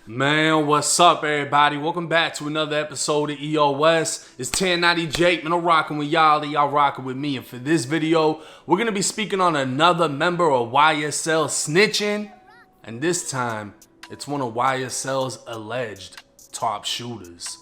Man, what's up, everybody? Welcome back to another episode of EOS. It's 1090 Jake, man. I'm rocking with y'all rocking with me. And for this video, we're going to be speaking on another member of YSL snitching. And this time, it's one of YSL's alleged top shooters.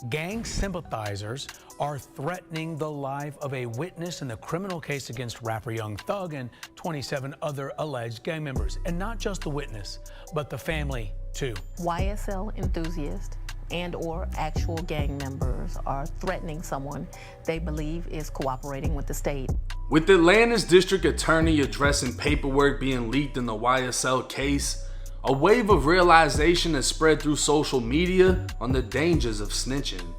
Gang sympathizers are threatening the life of a witness in the criminal case against rapper Young Thug and 27 other alleged gang members. And not just the witness, but the family too. YSL enthusiasts and or actual gang members are threatening someone they believe is cooperating with the state. With Atlanta's district attorney addressing paperwork being leaked in the YSL case, a wave of realization has spread through social media on the dangers of snitching.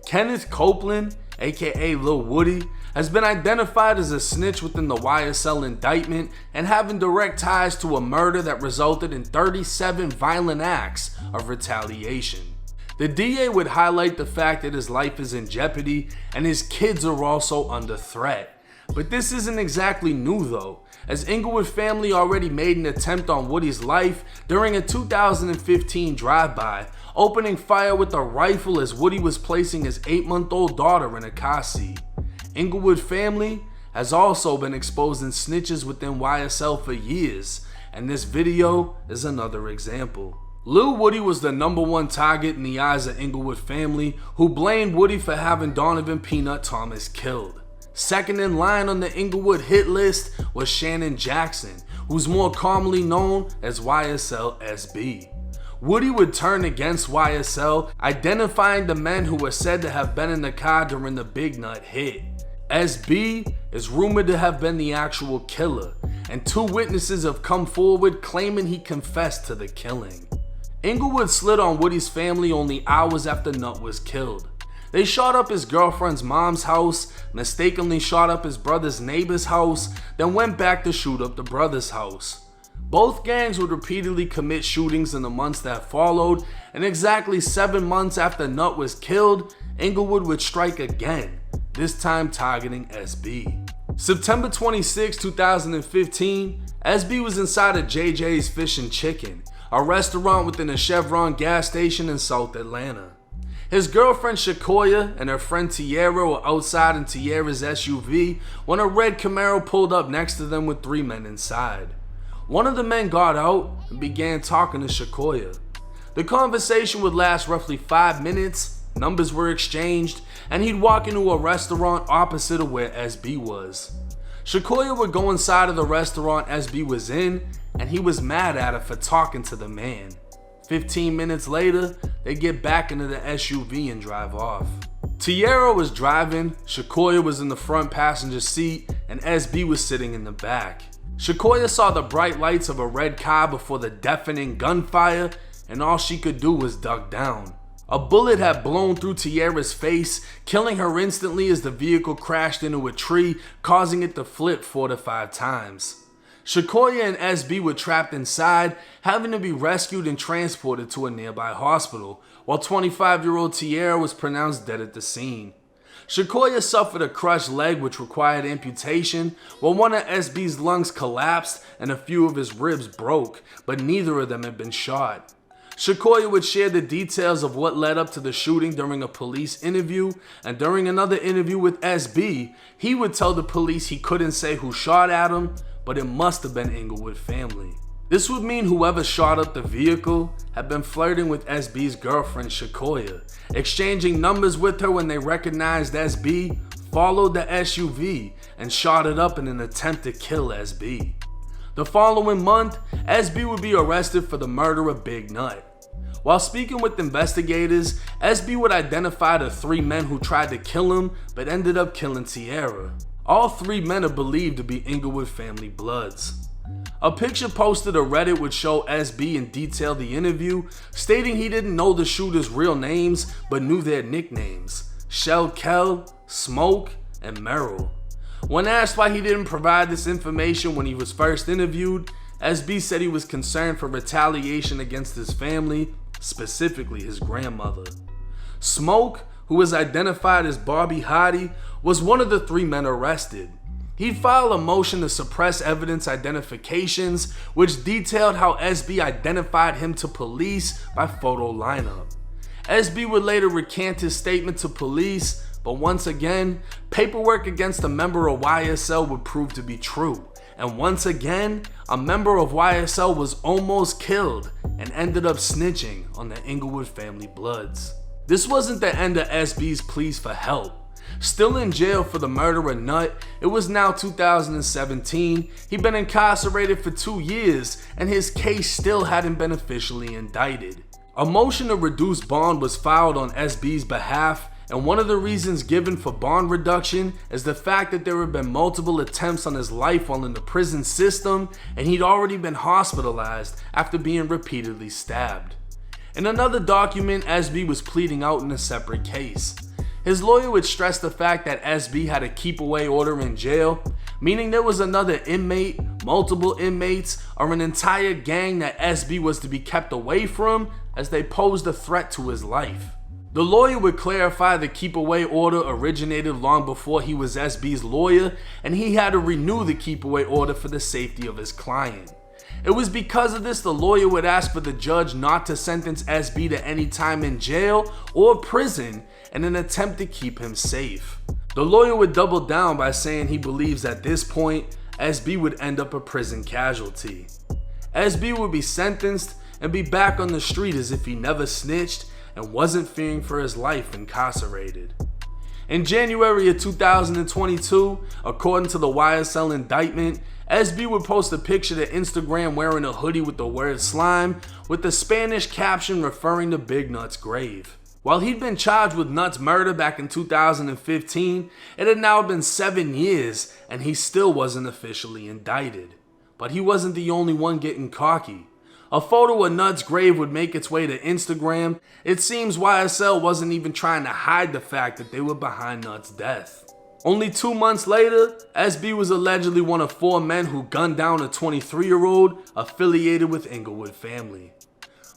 Kenneth Copeland, aka Lil Woody, has been identified as a snitch within the YSL indictment and having direct ties to a murder that resulted in 37 violent acts of retaliation. The DA would highlight the fact that his life is in jeopardy and his kids are also under threat. But this isn't exactly new though, as Inglewood family already made an attempt on Woody's life during a 2015 drive-by, opening fire with a rifle as Woody was placing his 8-month-old daughter in a car seat. Inglewood family has also been exposing snitches within YSL for years, and this video is another example. Lil Woody was the #1 target in the eyes of Inglewood family, who blamed Woody for having Donovan Peanut Thomas killed. Second in line on the Inglewood hit list was Shannon Jackson, who's more commonly known as YSL SB. Woody would turn against YSL, identifying the men who were said to have been in the car during the Big Nut hit. SB is rumored to have been the actual killer, and 2 witnesses have come forward claiming he confessed to the killing. Inglewood slid on Woody's family only hours after Nut was killed. They shot up his girlfriend's mom's house, mistakenly shot up his brother's neighbor's house, then went back to shoot up the brother's house. Both gangs would repeatedly commit shootings in the months that followed, and exactly 7 months after Nut was killed, Inglewood would strike again, this time targeting SB. September 26, 2015, SB was inside of JJ's Fish and Chicken, a restaurant within a Chevron gas station in South Atlanta. His girlfriend Shakoya and her friend Tiara were outside in Tiara's SUV when a red Camaro pulled up next to them with 3 men inside. One of the men got out and began talking to Shakoya. The conversation would last roughly 5 minutes, numbers were exchanged, and he'd walk into a restaurant opposite of where SB was. Shakoya would go inside of the restaurant SB was in, and he was mad at her for talking to the man. 15 minutes later, they get back into the SUV and drive off. Tiara was driving, Shakoya was in the front passenger seat, and SB was sitting in the back. Shakoya saw the bright lights of a red car before the deafening gunfire, and all she could do was duck down. A bullet had blown through Tiara's face, killing her instantly as the vehicle crashed into a tree, causing it to flip 4 to 5 times. Shakoya and SB were trapped inside, having to be rescued and transported to a nearby hospital, while 25-year-old Tiara was pronounced dead at the scene. Shakoya suffered a crushed leg which required amputation, while one of SB's lungs collapsed and a few of his ribs broke, but neither of them had been shot. Shakoya would share the details of what led up to the shooting during a police interview, and during another interview with SB, he would tell the police he couldn't say who shot at him, but it must have been Inglewood family. This would mean whoever shot up the vehicle had been flirting with SB's girlfriend Shakoya, exchanging numbers with her when they recognized SB, followed the SUV, and shot it up in an attempt to kill SB. The following month, SB would be arrested for the murder of Big Nut. While speaking with investigators, SB would identify the 3 men who tried to kill him but ended up killing Tiara. All 3 men are believed to be Inglewood family bloods. A picture posted to Reddit would show SB and detail the interview, stating he didn't know the shooters' real names but knew their nicknames: Shell Kell, Smoke, and Merrill. When asked why he didn't provide this information when he was first interviewed, SB said he was concerned for retaliation against his family, specifically his grandmother. Smoke, who was identified as Bobby Hottie, was one of the 3 men arrested. He filed a motion to suppress evidence identifications, which detailed how SB identified him to police by photo lineup. SB would later recant his statement to police, but once again, paperwork against a member of YSL would prove to be true. And once again, a member of YSL was almost killed and ended up snitching on the Inglewood family Bloods. This wasn't the end of SB's pleas for help. Still in jail for the murder of Nut, it was now 2017, he'd been incarcerated for 2 years and his case still hadn't been officially indicted. A motion to reduce bond was filed on SB's behalf, and one of the reasons given for bond reduction is the fact that there had been multiple attempts on his life while in the prison system and he'd already been hospitalized after being repeatedly stabbed. In another document, SB was pleading out in a separate case. His lawyer would stress the fact that SB had a keep away order in jail, meaning there was another inmate, multiple inmates, or an entire gang that SB was to be kept away from as they posed a threat to his life. The lawyer would clarify the keep away order originated long before he was SB's lawyer, and he had to renew the keep away order for the safety of his client. It was because of this the lawyer would ask for the judge not to sentence SB to any time in jail or prison in an attempt to keep him safe. The lawyer would double down by saying he believes at this point SB would end up a prison casualty. SB would be sentenced and be back on the street as if he never snitched and wasn't fearing for his life incarcerated. In January of 2022, according to the YSL indictment, SB would post a picture to Instagram wearing a hoodie with the word slime with the Spanish caption referring to Big Nut's grave. While he'd been charged with Nut's murder back in 2015, it had now been 7 years and he still wasn't officially indicted. But he wasn't the only one getting cocky. A photo of Nut's grave would make its way to Instagram. It seems YSL wasn't even trying to hide the fact that they were behind Nut's death. Only 2 months later, SB was allegedly one of 4 men who gunned down a 23-year-old affiliated with Inglewood family.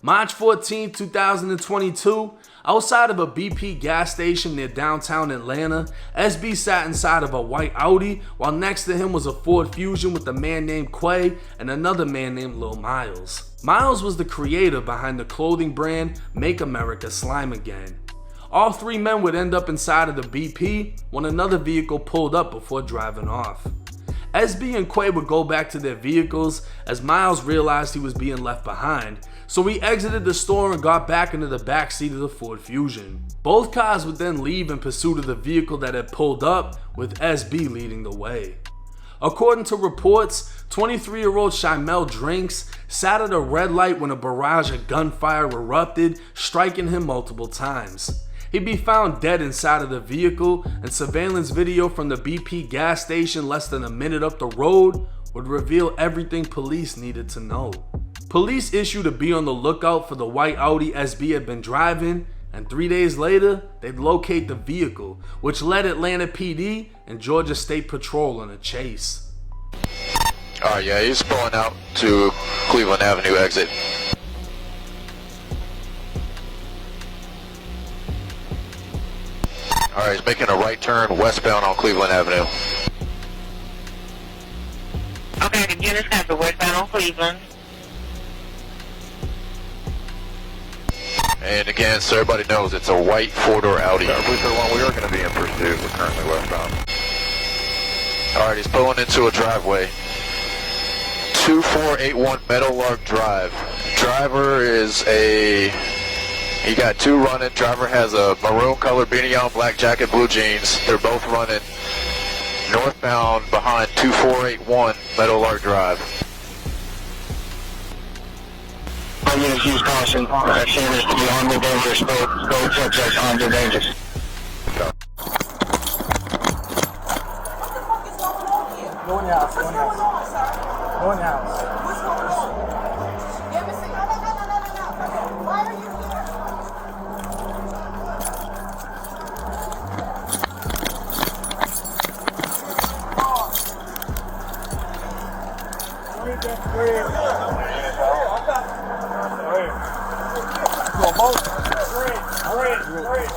March 14, 2022, outside of a BP gas station near downtown Atlanta, SB sat inside of a white Audi while next to him was a Ford Fusion with a man named Quay and another man named Lil Miles. Miles was the creator behind the clothing brand Make America Slime Again. All 3 men would end up inside of the BP when another vehicle pulled up before driving off. SB and Quay would go back to their vehicles as Miles realized he was being left behind, so he exited the store and got back into the back seat of the Ford Fusion. Both cars would then leave in pursuit of the vehicle that had pulled up, with SB leading the way. According to reports, 23-year-old Shimel Drinks sat at a red light when a barrage of gunfire erupted, striking him multiple times. He'd be found dead inside of the vehicle, and surveillance video from the BP gas station less than a minute up the road would reveal everything police needed to know. Police issued a be on the lookout for the white Audi SB had been driving, and 3 days later, they'd locate the vehicle, which led Atlanta PD and Georgia State Patrol on a chase. Alright, yeah, he's pulling out to Cleveland Avenue exit. Alright, he's making a right turn westbound on Cleveland Avenue. Okay, the unit's got the westbound on Cleveland. And again, so everybody knows, it's a white 4-door Audi. We are going to be in pursuit. We're currently westbound. Alright, he's pulling into a driveway. 2481 Meadowlark Drive. Driver is he got 2 running. Driver has a maroon colored beanie on, black jacket, blue jeans. They're both running northbound behind 2481 Meadowlark Drive. All units use caution. Sanders to be on the dangerous. Go subject on the dangerous. Go in the house, go in the house. Go in the house. Why are you here? Hurry.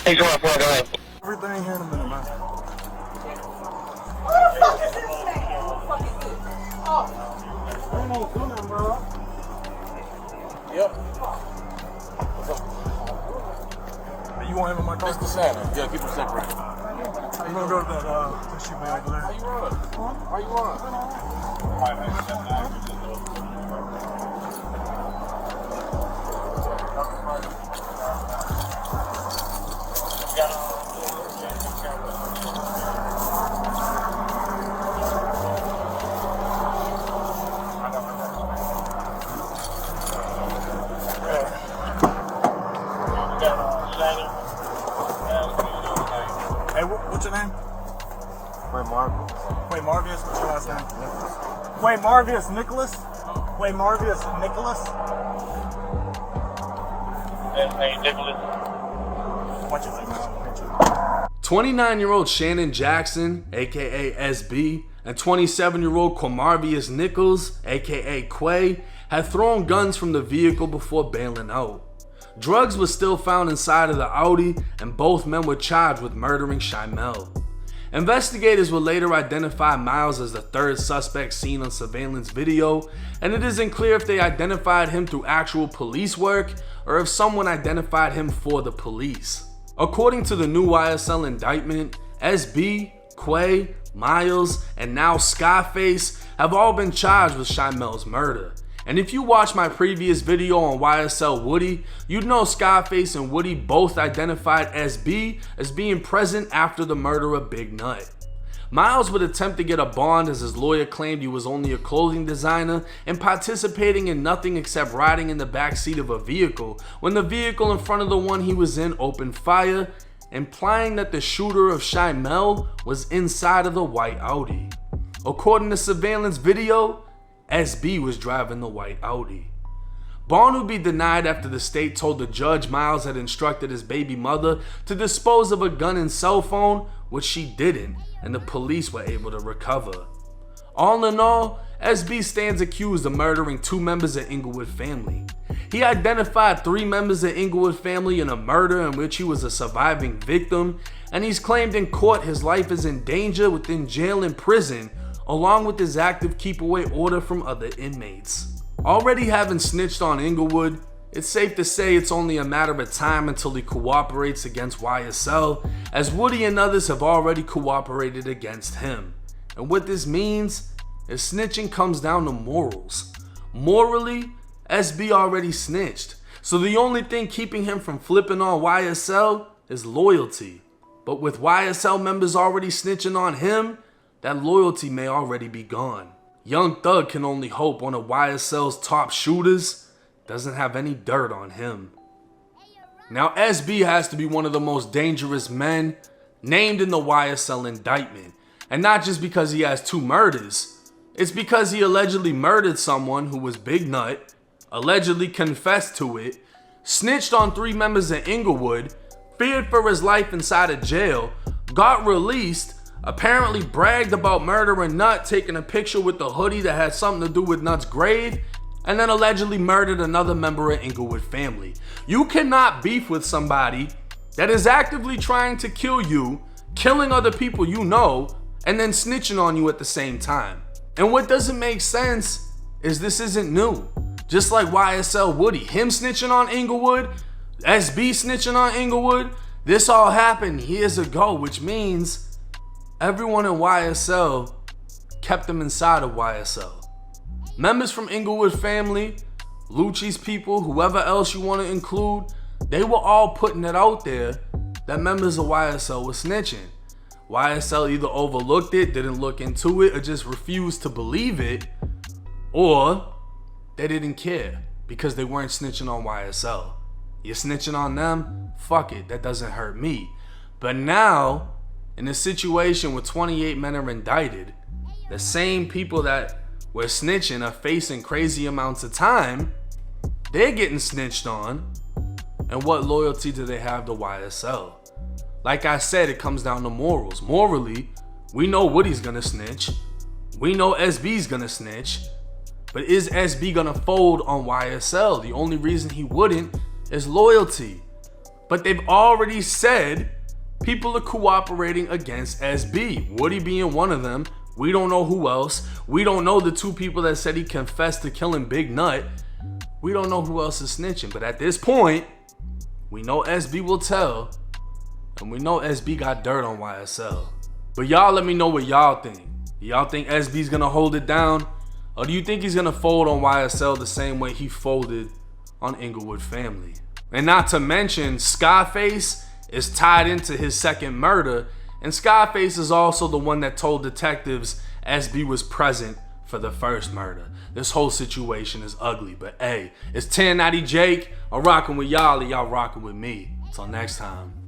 Hey, go ahead. Everything here in a minute, man. Yep. You want him in my car? Mr. Santa. Yeah, keep him separate. You gonna go to that shoot me over there? How you run? How you run? Hey, what's your name? Wait, Marvius. What's your last name? Nicholas. Wait, Marvius Nicholas? Wait, Marvius Nicholas? Hey, Nicholas. What's your name? 29-year-old Shannon Jackson, aka SB, and 27-year-old Quamarvius Nichols, aka Quay, had thrown guns from the vehicle before bailing out. Drugs were still found inside of the Audi, and both men were charged with murdering Shymel. Investigators would later identify Miles as the third suspect seen on surveillance video, and it isn't clear if they identified him through actual police work or if someone identified him for the police. According to the new YSL indictment, SB, Quay, Miles, and now Scarface have all been charged with Shymel's murder. And if you watched my previous video on YSL Woody, you'd know Scarface and Woody both identified SB as being present after the murder of Big Nut. Miles would attempt to get a bond as his lawyer claimed he was only a clothing designer and participating in nothing except riding in the backseat of a vehicle when the vehicle in front of the one he was in opened fire, implying that the shooter of Shymel was inside of the white Audi. According to surveillance video, SB was driving the white Audi. Bond would be denied after the state told the judge Miles had instructed his baby mother to dispose of a gun and cell phone, which she didn't, and the police were able to recover. All in all, SB stands accused of murdering 2 members of Inglewood family. He identified 3 members of Inglewood family in a murder in which he was a surviving victim, and he's claimed in court his life is in danger within jail and prison, along with his active keep-away order from other inmates. Already having snitched on Inglewood, it's safe to say it's only a matter of time until he cooperates against YSL, as Woody and others have already cooperated against him. And what this means is snitching comes down to morals. Morally, SB already snitched, so the only thing keeping him from flipping on YSL is loyalty. But with YSL members already snitching on him, that loyalty may already be gone. Young Thug can only hope one of YSL's top shooters doesn't have any dirt on him. Now SB has to be one of the most dangerous men named in the YSL indictment. And not just because he has 2 murders. It's because he allegedly murdered someone who was Big Nut, allegedly confessed to it, snitched on 3 members of Inglewood, feared for his life inside of jail, got released, apparently bragged about murdering Nut, taking a picture with the hoodie that had something to do with Nut's grave, and then allegedly murdered another member of Inglewood family. You cannot beef with somebody that is actively trying to kill you, killing other people you know, and then snitching on you at the same time. And what doesn't make sense is this isn't new. Just like YSL Woody, him snitching on Inglewood, SB snitching on Inglewood, this all happened years ago, which means everyone in YSL kept them inside of YSL. Members from Inglewood family, Lucci's people, whoever else you want to include, they were all putting it out there that members of YSL were snitching. YSL either overlooked it, didn't look into it, or just refused to believe it, or they didn't care because they weren't snitching on YSL. You're snitching on them? Fuck it, that doesn't hurt me. But now, in a situation where 28 men are indicted, the same people that were snitching are facing crazy amounts of time, they're getting snitched on. And what loyalty do they have to YSL? Like I said, it comes down to morals. Morally, we know Woody's gonna snitch. We know SB's gonna snitch. But is SB gonna fold on YSL? The only reason he wouldn't is loyalty. But they've already said people are cooperating against SB. Woody being one of them. We don't know who else. We don't know the two people that said he confessed to killing Big Nut. We don't know who else is snitching. But at this point, we know SB will tell. And we know SB got dirt on YSL. But y'all let me know what y'all think. Do y'all think SB's gonna hold it down? Or do you think he's gonna fold on YSL the same way he folded on Inglewood family? And not to mention, Scarface is tied into his second murder. And Scarface is also the one that told detectives SB was present for the first murder. This whole situation is ugly. But hey, it's 1090 Jake. I'm rocking with y'all and y'all rocking with me. Until next time.